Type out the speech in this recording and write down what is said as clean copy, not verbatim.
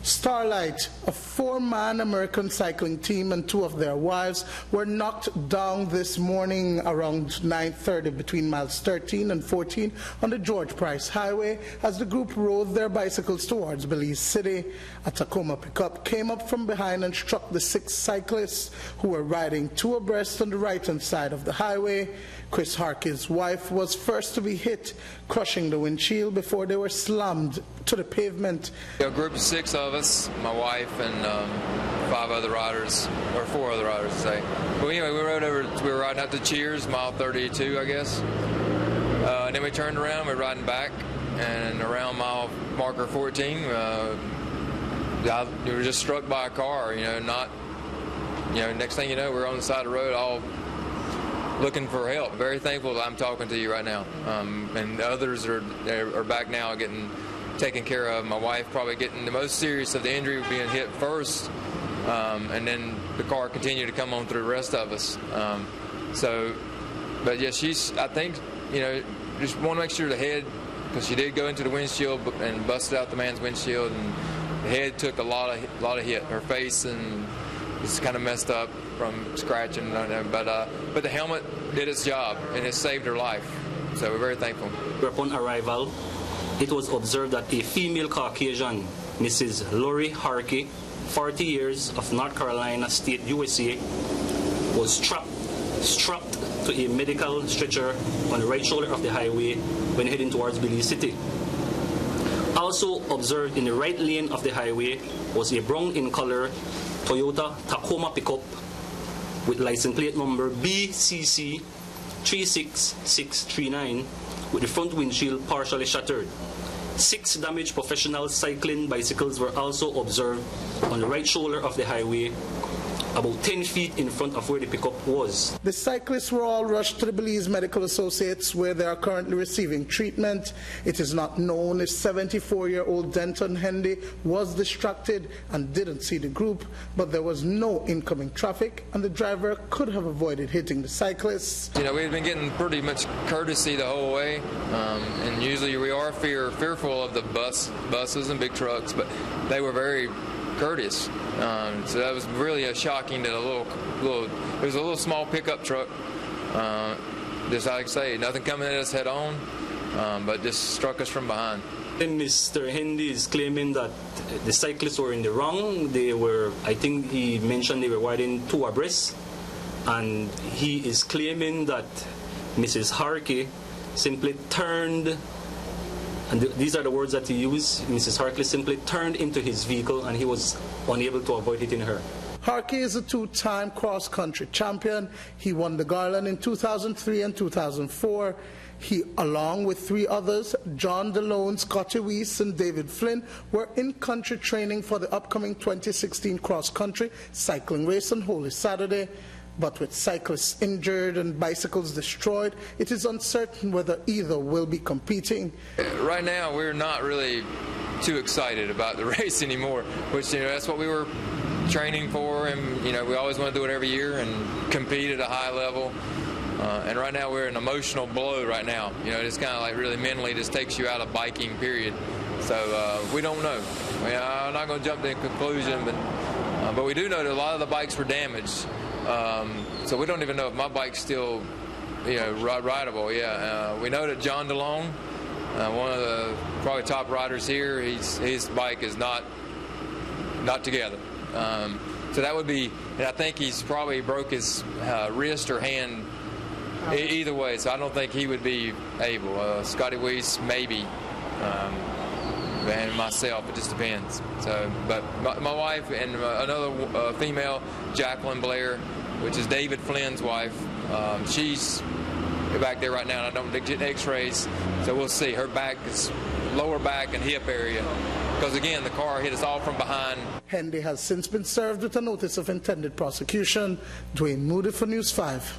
Starlight, a four-man American cycling team and two of their wives, were knocked down this morning around 9:30 between miles 13 and 14 on the George Price Highway as the group rode their bicycles towards Belize City. A Tacoma pickup came up from behind and struck the six cyclists who were riding two abreast on the right-hand side of the highway. Chris Harkey's wife was first to be hit, crushing the windshield before they were slammed to the pavement. A group of six of us, my wife and five other riders, or four other riders to say. But anyway, we were riding up to Cheers, mile 32, I guess. And then we turned around, we were riding back, and around mile marker 14, we were just struck by a car, next thing you know, we're on the side of the road all looking for help. Very thankful that I'm talking to you right now. And others are back now getting taken care of. My wife probably getting the most serious of the injury, being hit first, and then the car continued to come on through the rest of us. But yeah, I think, just want to make sure the head, because she did go into the windshield and busted out the man's windshield, and the head took a lot of hit. Her face and it's kind of messed up from scratching, but the helmet did its job and it saved her life. So we're very thankful. Upon arrival, it was observed that a female Caucasian, Mrs. Lori Harkey, 40 years, of North Carolina State, USA, was strapped to a medical stretcher on the right shoulder of the highway when heading towards Belize City. Also observed in the right lane of the highway was a brown in color Toyota Tacoma pickup with license plate number BCC 36639 with the front windshield partially shattered. 6 damaged professional cycling bicycles were also observed on the right shoulder of the highway, about 10 feet in front of where the pickup was. The cyclists were all rushed to the Belize Medical Associates, where they are currently receiving treatment. It is not known if 74-year-old Denton Hendy was distracted and didn't see the group, but there was no incoming traffic and the driver could have avoided hitting the cyclists. We've been getting pretty much courtesy the whole way, and usually we are fearful of the buses and big trucks, but they were very courteous. So that was really shocking that it was a little small pickup truck, just like I say, nothing coming at us head on, but just struck us from behind. And Mr. Hendy is claiming that the cyclists were in the wrong. I think he mentioned they were riding two abreast, and he is claiming that Mrs. Harkey simply turned, and these are the words that he used, Mrs. Harkey simply turned into his vehicle and he was unable to avoid hitting her. Harkey is a two-time cross-country champion. He won the Garland in 2003 and 2004. He, along with 3 others, John DeLone, Scotty Weiss, and David Flynn, were in-country training for the upcoming 2016 cross-country cycling race on Holy Saturday. But with cyclists injured and bicycles destroyed, it is uncertain whether either will be competing. Right now, we're not really too excited about the race anymore, which that's what we were training for, and we always want to do it every year and compete at a high level. And right now, we're in an emotional blow right now. It's kind of like really mentally just takes you out of biking, period. So we don't know. I'm not going to jump to a conclusion, but we do know that a lot of the bikes were damaged. So we don't even know if my bike's still, rideable. Yeah, we know that John DeLone, one of the probably top riders here, his bike is not together. So that would be, and I think he's probably broke his wrist or hand. Either way, so I don't think he would be able. Scotty Weiss maybe, and myself, it just depends. So, but my wife and another female, Jacqueline Blair, which is David Flynn's wife, she's back there right now, and I don't get x-rays, so we'll see. Her back is lower back and hip area, because again, the car hit us all from behind. Hendy has since been served with a notice of intended prosecution. Dwayne Moody for News 5.